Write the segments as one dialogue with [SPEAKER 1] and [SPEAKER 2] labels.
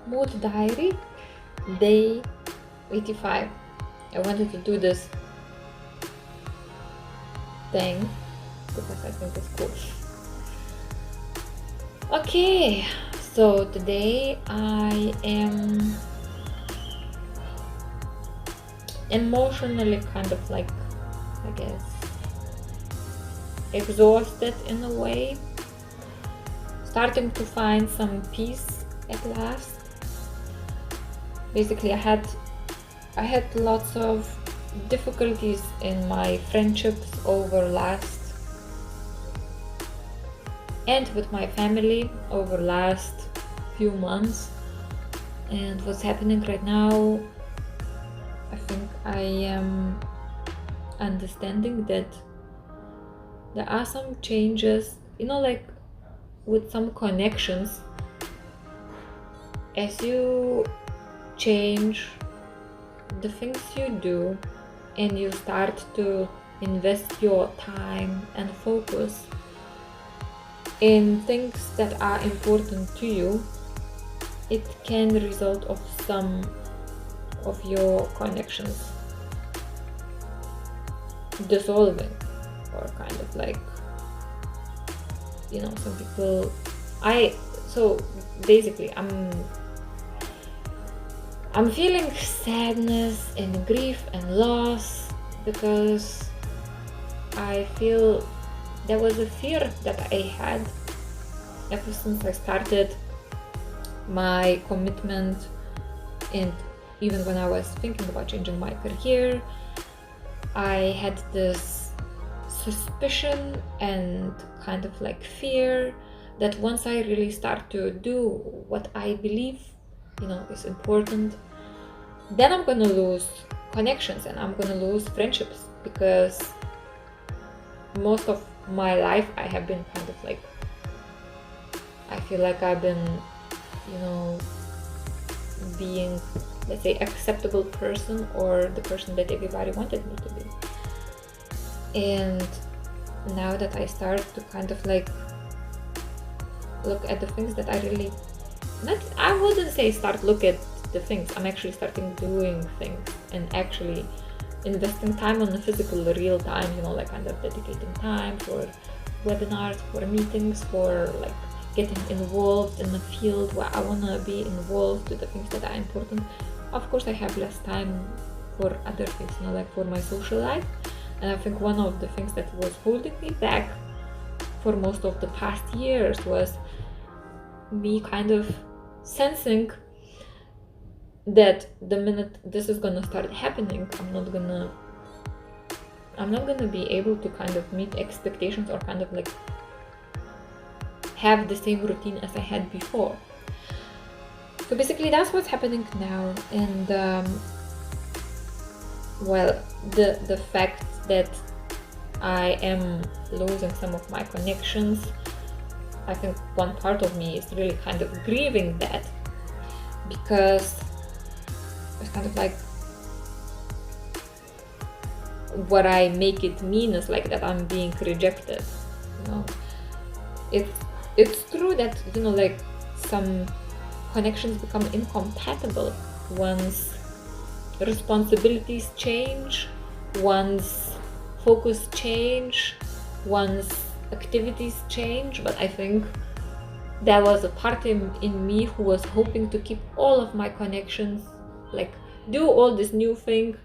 [SPEAKER 1] Mood diary, day 85. I wanted to do this thing because I think it's cool. Okay, so today I am emotionally kind of like, I guess, exhausted in a way, starting to find some peace at last. Basically, I had lots of difficulties in my friendships over last, and with my family over last few months. And what's happening right now, I think I am understanding that there are some changes, like with some connections. As you change the things you do and you start to invest your time and focus in things that are important to you, it can result of some of your connections dissolving, or kind of like, some people, so basically I'm feeling sadness and grief and loss because I feel there was a fear that I had ever since I started my commitment, and even when I was thinking about changing my career, I had this suspicion and kind of like fear that once I really start to do what I believe is important, then I'm gonna lose connections and I'm gonna lose friendships, because most of my life I have been kind of like, I feel like I've been being, let's say, acceptable person, or the person that everybody wanted me to be. And now that I start to kind of like look at the things that I really, I wouldn't say start look at the things, I'm actually starting doing things and actually investing time on the physical, real time, like kind of dedicating time for webinars, for meetings, for like getting involved in the field where I want to be involved with the things that are important. Of course, I have less time for other things, like for my social life. And I think one of the things that was holding me back for most of the past years was me kind of sensing that the minute this is gonna start happening, I'm not gonna be able to kind of meet expectations or kind of like have the same routine as I had before. So basically that's what's happening now. And the fact that I am losing some of my connections, I think one part of me is really kind of grieving that, because it's kind of like, what I make it mean is like that I'm being rejected. It's true that like some connections become incompatible once responsibilities change, once focus change, once activities change. But I think there was a part in me who was hoping to keep all of my connections, like do all this new thing,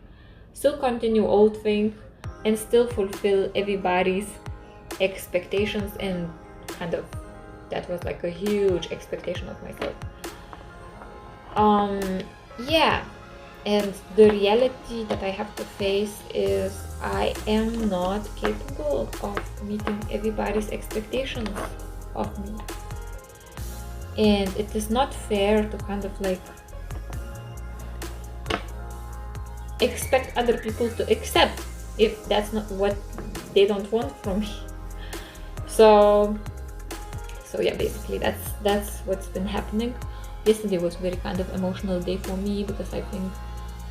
[SPEAKER 1] still continue old thing, and still fulfill everybody's expectations. And kind of that was like a huge expectation of myself. And the reality that I have to face is I am not capable of meeting everybody's expectations of me. And it is not fair to kind of like expect other people to accept if that's not what they don't want from me. So yeah, basically that's what's been happening. Yesterday was very kind of emotional day for me, because I think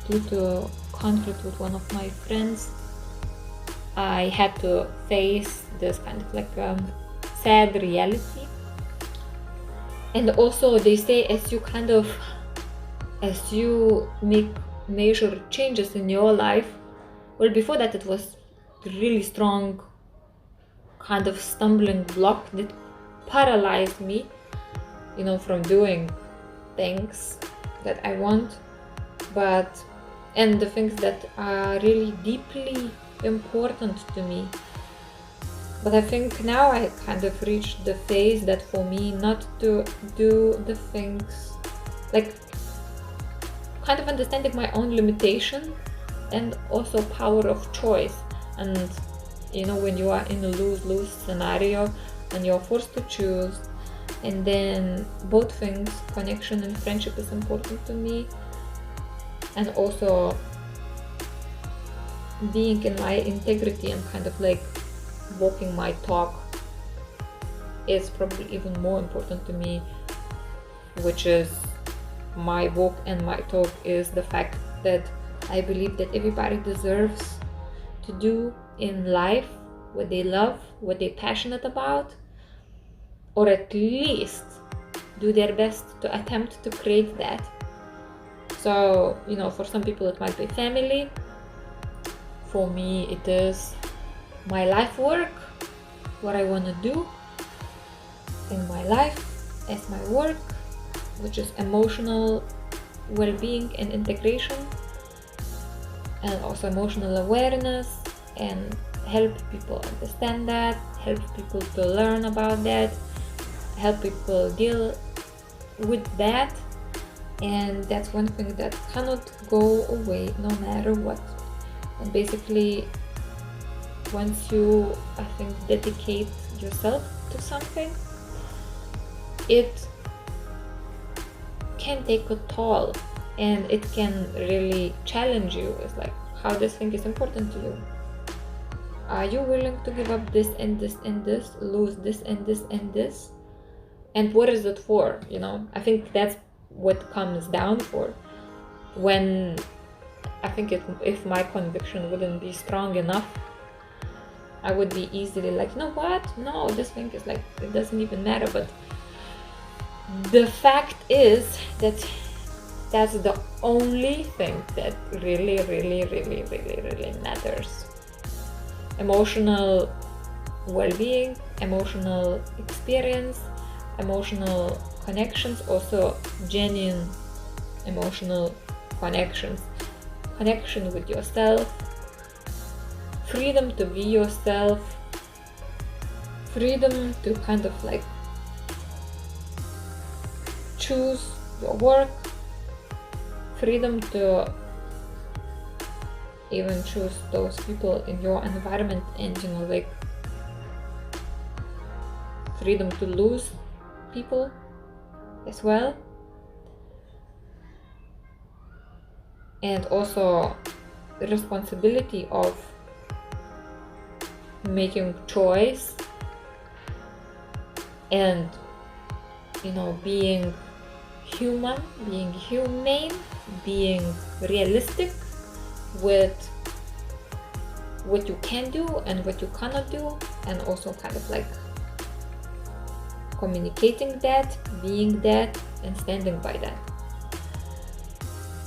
[SPEAKER 1] due to conflict with one of my friends, I had to face this kind of like sad reality. And also they say, as you kind of as you make major changes in your life, well, before that it was really strong kind of stumbling block that paralyzed me, from doing things that I want, and the things that are really deeply important to me. But I think now I kind of reached the phase that for me not to do the things, like kind of understanding my own limitation and also power of choice. And when you are in a lose-lose scenario and you're forced to choose, and then both things, connection and friendship, is important to me, and also being in my integrity and kind of like walking my talk is probably even more important to me, which is my walk and my talk is the fact that I believe that everybody deserves to do in life what they love, what they're passionate about, or at least do their best to attempt to create that. So, for some people it might be family. For me, it is my life work, what I want to do in my life as my work, which is emotional well-being and integration, and also emotional awareness, and help people understand that, help people to learn about that, help people deal with that. And that's one thing that cannot go away no matter what. And basically, once you, I think, dedicate yourself to something, it can take a toll and it can really challenge you. It's like, how this thing is important to you. Are you willing to give up this and this and this, lose this and this and this? And what is it for? I think that's what comes down for. When I think if my conviction wouldn't be strong enough, I would be easily like, what? No, this thing is like, it doesn't even matter. But the fact is that that's the only thing that really, really, really, really, really matters. Emotional well-being, emotional experience, emotional connections, also genuine emotional connections, connection with yourself, freedom to be yourself, freedom to kind of like choose your work, freedom to even choose those people in your environment, and like freedom to lose people as well. And also the responsibility of making choice and being human, being humane, being realistic with what you can do and what you cannot do, and also kind of like communicating that, being that, and standing by that.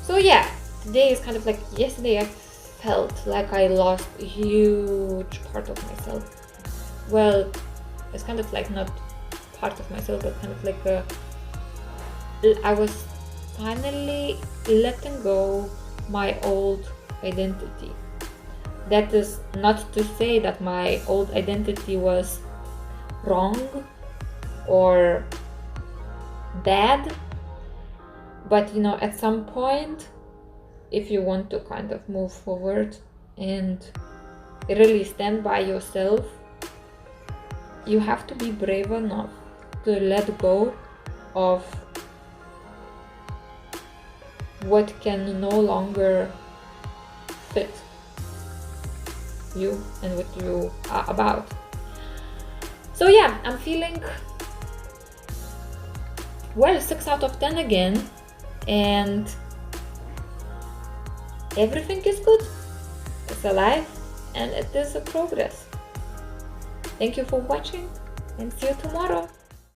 [SPEAKER 1] So yeah, today is kind of like yesterday. I felt like I lost a huge part of myself. Well, it's kind of like not part of myself, but kind of like I was finally letting go my old identity. That is not to say that my old identity was wrong or bad, but at some point, if you want to kind of move forward and really stand by yourself, you have to be brave enough to let go of what can no longer fit you and what you are about. So yeah, I'm feeling 6 out of 10 again, and everything is good. It's alive and it is a progress. Thank you for watching, and see you tomorrow.